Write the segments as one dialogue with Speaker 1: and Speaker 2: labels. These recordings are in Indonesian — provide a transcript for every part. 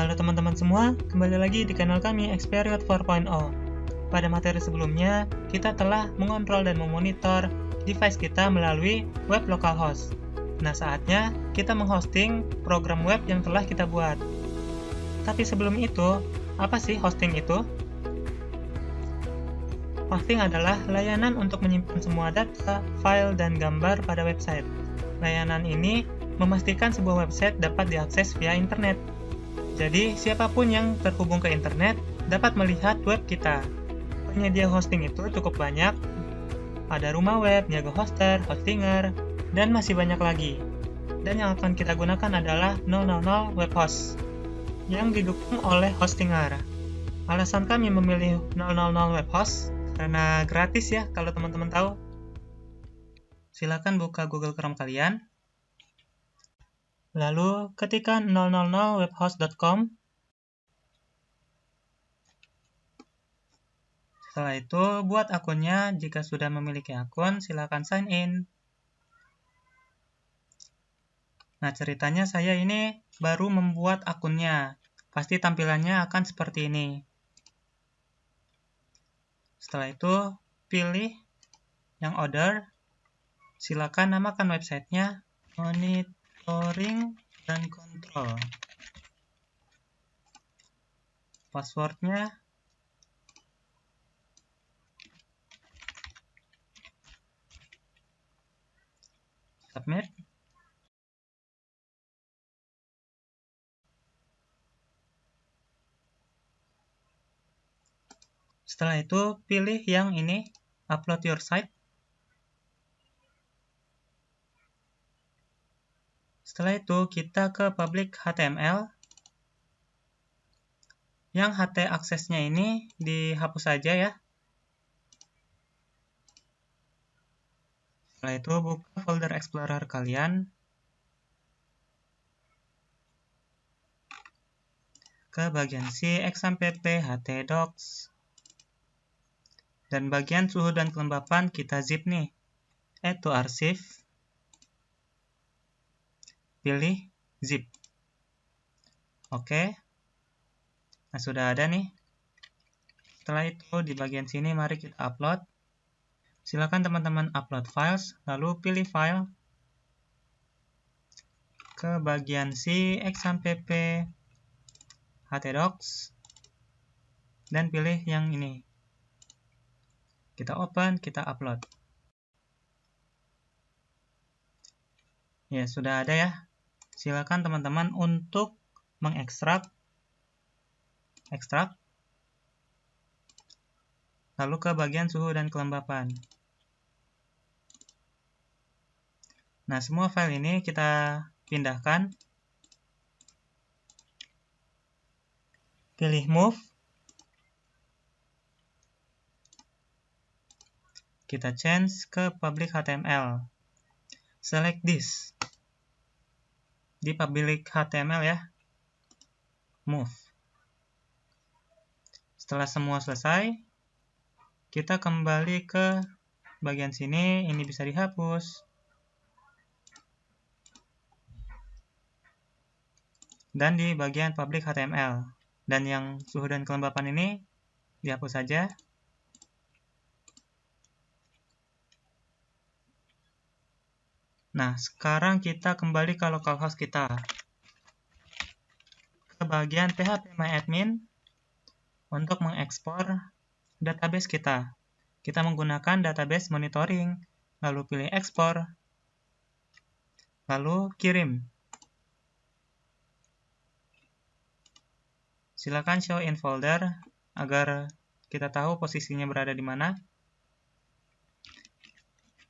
Speaker 1: Halo teman-teman semua, kembali lagi di channel kami Experience 4.0. Pada materi sebelumnya, kita telah mengontrol dan memonitor device kita melalui web localhost. Nah, saatnya kita menghosting program web yang telah kita buat. Tapi sebelum itu, apa sih hosting itu? Hosting adalah layanan untuk menyimpan semua data, file, dan gambar pada website. Layanan ini memastikan sebuah website dapat diakses via internet. Jadi, siapapun yang terhubung ke internet dapat melihat web kita. Penyedia hosting itu cukup banyak. Ada rumah web, Jago Hoster, Hostinger, dan masih banyak lagi. Dan yang akan kita gunakan adalah 000 Web Host yang didukung oleh Hostinger. Alasan kami memilih 000 Web Host karena gratis ya, kalau teman-teman tahu. Silakan buka Google Chrome kalian. Lalu ketikkan 000webhost.com. Setelah itu, buat akunnya. Jika sudah memiliki akun, silakan sign in. Nah, ceritanya saya ini baru membuat akunnya. Pasti tampilannya akan seperti ini. Setelah itu, pilih yang order. Silakan namakan websitenya monitoring dan control. Passwordnya submit. Setelah itu, pilih yang ini, upload your site. Setelah itu, kita ke public HTML. Yang HT aksesnya ini dihapus saja ya. Setelah itu, buka folder Explorer kalian. Ke bagian C, XAMPP, htdocs. Dan bagian suhu dan kelembapan kita zip nih. Add to archive. Pilih zip. Oke. Nah, sudah ada nih. Setelah itu, di bagian sini mari kita upload. Silakan teman-teman upload files, lalu pilih file. Ke bagian C, XAMPP, htdocs. Dan pilih yang ini. Kita open, kita upload. Ya, sudah ada ya. Silakan teman-teman untuk mengekstrak. Ekstrak. Lalu ke bagian suhu dan kelembapan. Nah, semua file ini kita pindahkan. Pilih move. Kita change ke public HTML. Select this. Di public HTML ya. Move. Setelah semua selesai, kita kembali ke bagian sini. Ini bisa dihapus. Dan di bagian public HTML. Dan yang suhu dan kelembapan ini dihapus saja. Nah, sekarang kita kembali ke localhost kita. Ke bagian phpMyAdmin untuk mengekspor database kita. Kita menggunakan database monitoring, lalu pilih ekspor, lalu kirim. Silakan show in folder agar kita tahu posisinya berada di mana.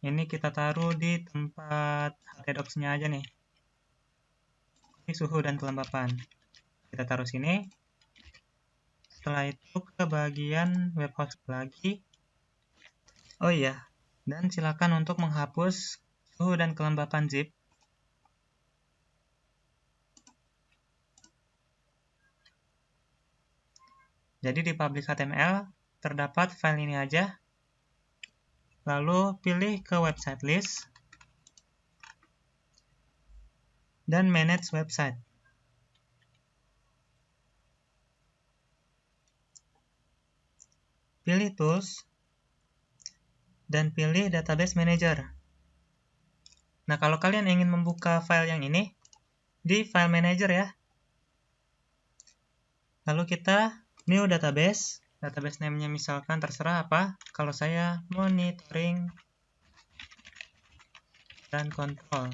Speaker 1: Ini kita taruh di tempat htdocs-nya aja nih. Ini suhu dan kelembapan. Kita taruh sini. Setelah itu ke bagian web host lagi. Oh iya, dan silakan untuk menghapus suhu dan kelembapan zip. Jadi di public HTML terdapat file ini aja. Lalu pilih ke website list dan manage website. pilih Tools, dan pilih Database Manager. Nah, kalau kalian ingin membuka file yang ini, di File Manager ya. Lalu kita New Database. Database name-nya misalkan terserah apa. Kalau saya Monitoring dan Control.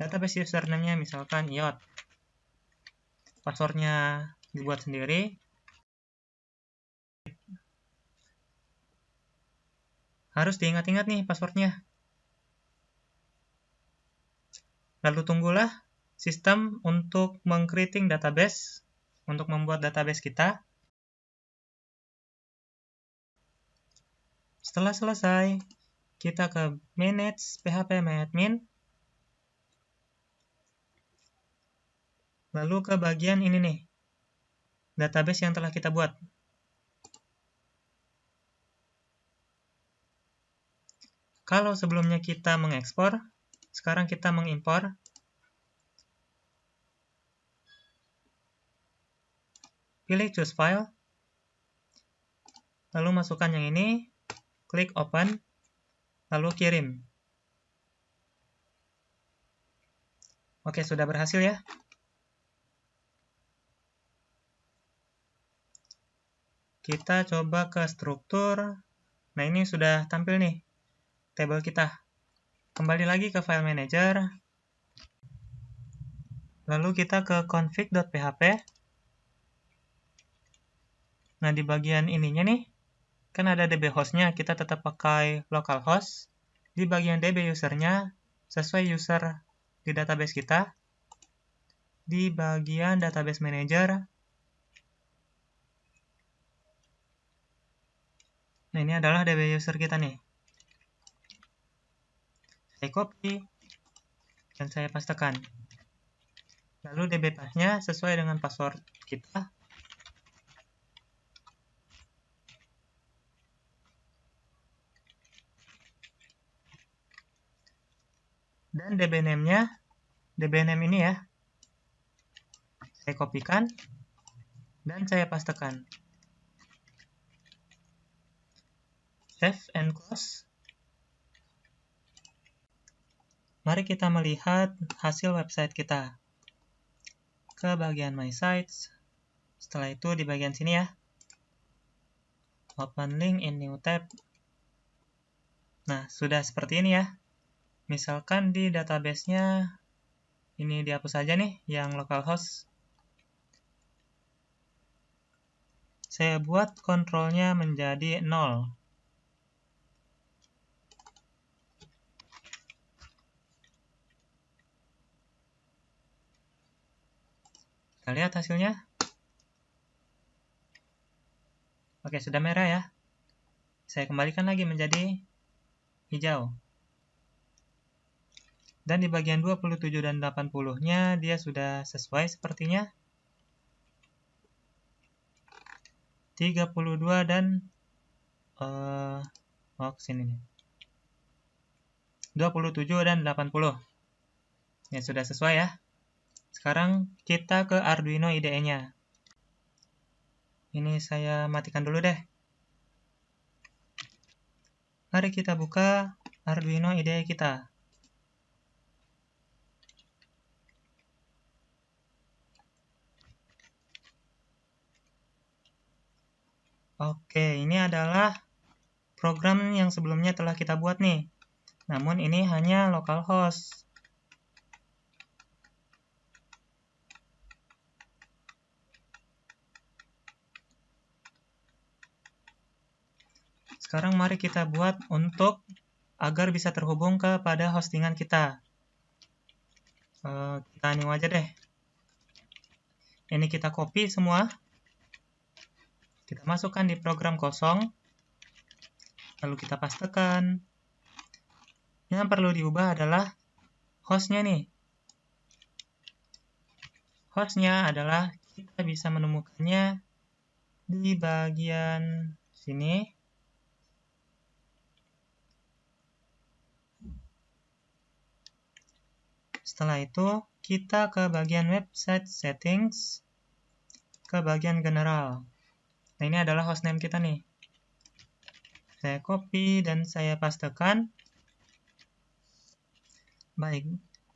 Speaker 1: Database username-nya misalkan IOT. Passwordnya dibuat sendiri. Harus diingat-ingat nih passwordnya. Lalu tunggulah sistem untuk meng-creating database, untuk membuat database kita. Setelah selesai, kita ke Manage PHPMyAdmin. Lalu ke bagian ini nih, database yang telah kita buat. Kalau sebelumnya kita mengekspor, sekarang kita mengimpor. Pilih Choose File. Lalu masukkan yang ini, klik Open, lalu kirim. Oke, sudah berhasil ya. Kita coba ke struktur. Nah, ini sudah tampil nih, tabel kita. Kembali lagi ke File Manager. Lalu kita ke config.php. Nah, di bagian ininya nih, kan ada DB hostnya, kita tetap pakai localhost. Di bagian DB usernya, sesuai user di database kita. Di bagian database manager, nah ini adalah DB user kita nih. Saya copy, dan saya pastekan. Lalu DB path-nya sesuai dengan password kita. Dan DB name-nya, DB name ini ya, saya kopikan, dan saya pastekan. Save and close. Mari kita melihat hasil website kita. Ke bagian My Sites. Setelah itu di bagian sini ya. Open link in new tab. Nah, sudah seperti ini ya. Misalkan di database-nya ini dihapus saja nih yang localhost. Saya buat kontrolnya menjadi 0. Kita lihat hasilnya. Oke, sudah merah ya. Saya kembalikan lagi menjadi hijau. Dan di bagian 27 dan 80-nya dia sudah sesuai sepertinya. 32 dan sini nih. 27 dan 80. Ya, sudah sesuai ya. Sekarang kita ke Arduino IDE-nya. Ini saya matikan dulu deh. Mari kita buka Arduino IDE kita. Oke, ini adalah program yang sebelumnya telah kita buat nih. Namun ini hanya localhost. Sekarang mari kita buat untuk agar bisa terhubung kepada hostingan kita. Kita new aja deh. Ini kita copy semua. Kita masukkan di program kosong. Lalu kita pastekan. Yang perlu diubah adalah hostnya nih. Hostnya adalah kita bisa menemukannya di bagian sini. Setelah itu, kita ke bagian website settings, ke bagian general. Nah, Nah, ini adalah hostname kita nih. Saya copy dan saya pastekan. Baik,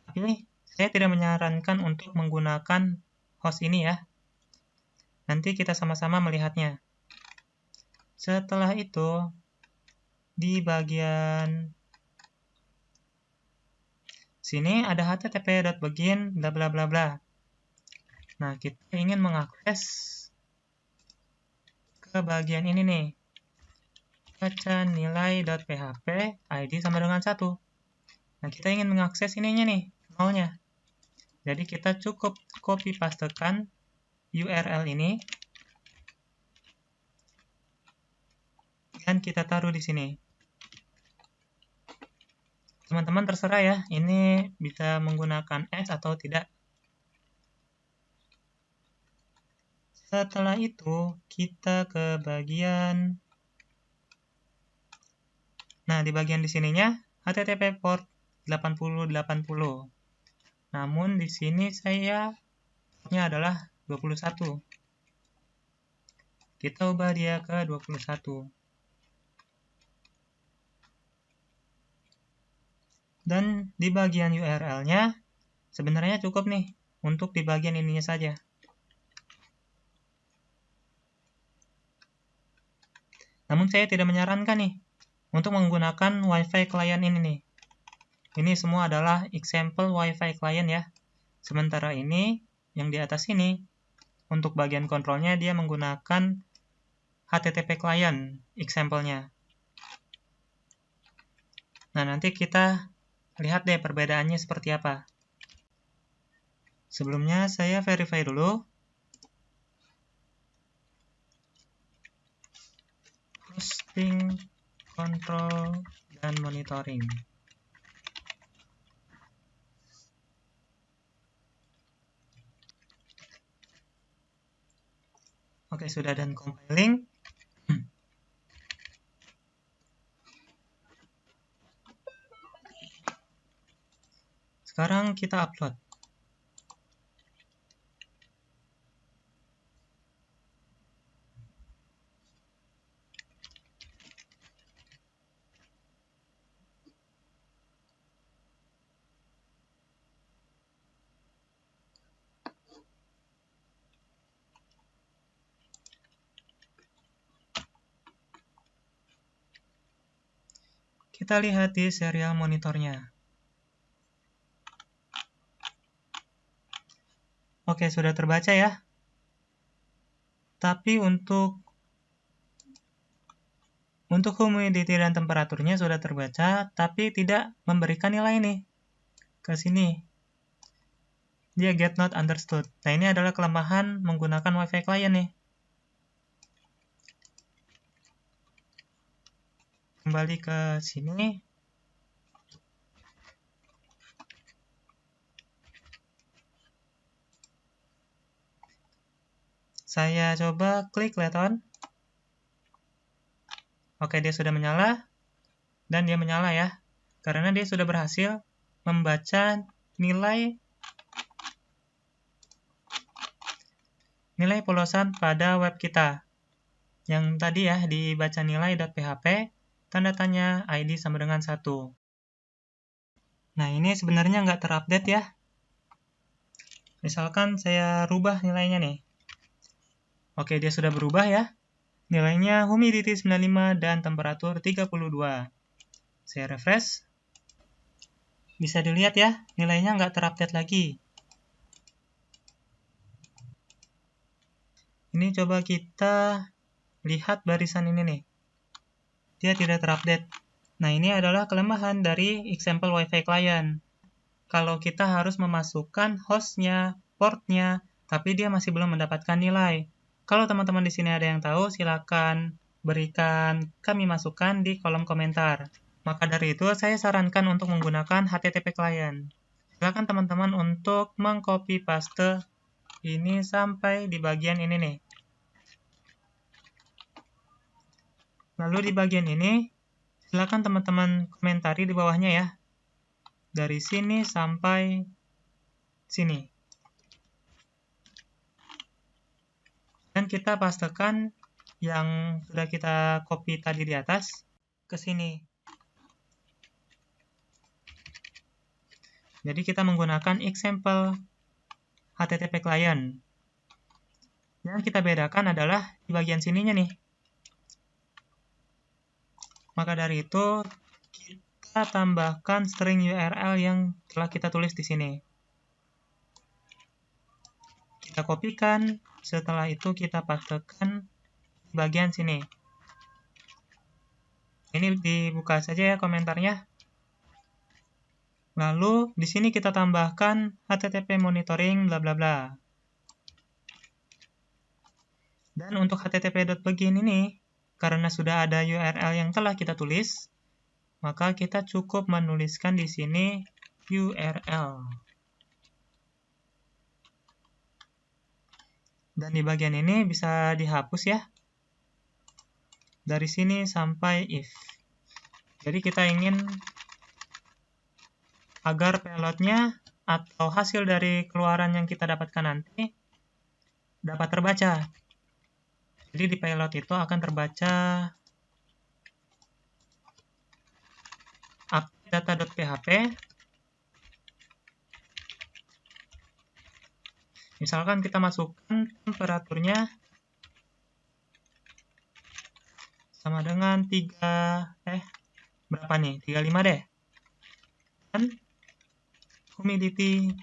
Speaker 1: tapi saya tidak menyarankan untuk menggunakan host ini ya. Nanti kita sama-sama melihatnya. Setelah itu, di bagian sini ada http://begin bla bla bla bla. Nah, kita ingin mengakses ke bagian ini nih. Baca nilai.php id sama dengan 1. Nah, kita ingin mengakses ininya nih, nolnya. Jadi kita cukup copy pastekan URL ini dan kita taruh di sini. Teman-teman terserah ya, ini bisa menggunakan S atau tidak. Setelah itu, kita ke bagian, nah di bagian di sininya HTTP port 8080. Namun di sini saya portnya adalah 21. Kita ubah dia ke 21. Dan di bagian URL-nya sebenarnya cukup nih untuk di bagian ininya saja. Namun saya tidak menyarankan nih untuk menggunakan WiFi client ini nih. Ini semua adalah example WiFi client ya. Sementara ini, yang di atas ini, untuk bagian kontrolnya dia menggunakan HTTP client example-nya. Nah, nanti kita lihat deh perbedaannya seperti apa. Sebelumnya saya verify dulu. Hosting, control, dan monitoring. Oke, sudah dan compiling. Sekarang kita upload. Kita lihat di serial monitornya. Oke, sudah terbaca ya. Tapi untuk humidity dan temperaturnya sudah terbaca, tapi tidak memberikan nilai nih ke sini. Dia get not understood. Nah, ini adalah kelemahan menggunakan WiFi client nih. Kembali ke sini. Saya coba klik let on. Oke, dia sudah menyala. Dan dia menyala ya. Karena dia sudah berhasil membaca nilai polosan pada web kita. Yang tadi ya, dibaca nilai.php, tanda tanya ID sama dengan 1. Nah, ini sebenarnya nggak terupdate ya. Misalkan saya rubah nilainya nih. Oke, dia sudah berubah ya. Nilainya humidity 95 dan temperatur 32. Saya refresh. Bisa dilihat ya, nilainya nggak terupdate lagi. Ini coba kita lihat barisan ini nih. Dia tidak terupdate. Nah, ini adalah kelemahan dari example WiFi client. Kalau kita harus memasukkan hostnya, portnya, tapi dia masih belum mendapatkan nilai. Kalau teman-teman di sini ada yang tahu, silakan berikan kami masukan di kolom komentar. Maka dari itu, saya sarankan untuk menggunakan HTTP client. Silakan teman-teman untuk mengcopy paste ini sampai di bagian ini nih. Lalu di bagian ini, silakan teman-teman komentari di bawahnya ya. Dari sini sampai sini. Dan kita pastekan yang sudah kita copy tadi di atas ke sini. Jadi kita menggunakan example HTTP client. Yang kita bedakan adalah di bagian sininya nih. Maka dari itu, kita tambahkan string URL yang telah kita tulis di sini. Kita kopikan, setelah itu kita pastekan di bagian sini. Ini dibuka saja ya komentarnya. Lalu di sini kita tambahkan HTTP monitoring bla bla bla. Dan untuk http.begin ini, karena sudah ada URL yang telah kita tulis, maka kita cukup menuliskan di sini URL. Dan di bagian ini bisa dihapus ya. Dari sini sampai if. Jadi kita ingin agar payloadnya atau hasil dari keluaran yang kita dapatkan nanti dapat terbaca. Jadi di payload itu akan terbaca update.php. Misalkan kita masukkan temperaturnya sama dengan 35 deh. Dan humidity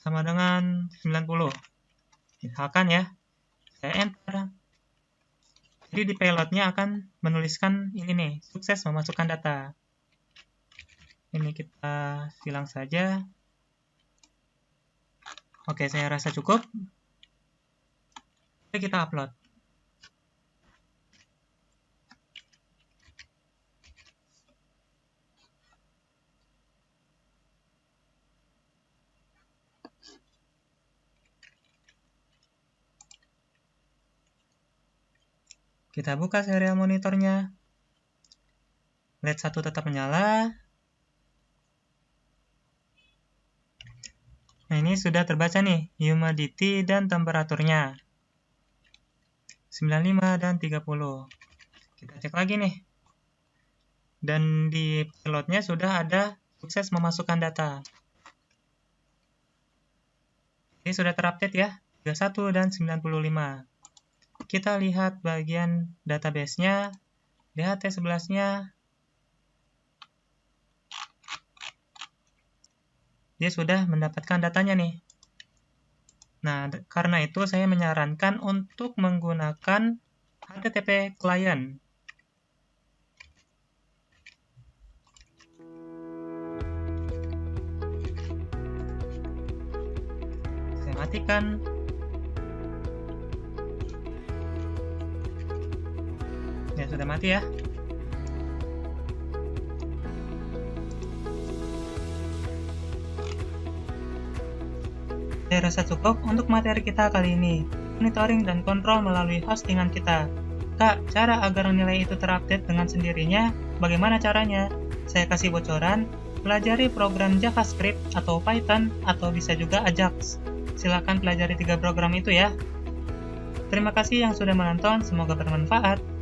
Speaker 1: sama dengan 90. Misalkan ya. Saya enter. Jadi di payloadnya akan menuliskan ini nih, sukses memasukkan data. Ini kita silang saja. Oke, saya rasa cukup. Jadi kita upload. Kita buka serial monitornya. LED 1 tetap menyala. Nah, ini sudah terbaca nih, humidity dan temperaturnya. 95 dan 30. Kita cek lagi nih. Dan di payloadnya sudah ada sukses memasukkan data. Ini sudah terupdate ya, 31 dan 95. Kita lihat bagian database-nya, lihat T11-nya. Dia sudah mendapatkan datanya nih. Nah, karena itu saya menyarankan untuk menggunakan HTTP client. Saya matikan. Ya, sudah mati ya. Saya rasa cukup untuk materi kita kali ini. Monitoring dan kontrol melalui hostingan kita. Kak, cara agar nilai itu terupdate dengan sendirinya, bagaimana caranya? Saya kasih bocoran, pelajari program JavaScript atau Python, atau bisa juga Ajax. Silakan pelajari 3 program itu ya. Terima kasih yang sudah menonton, semoga bermanfaat.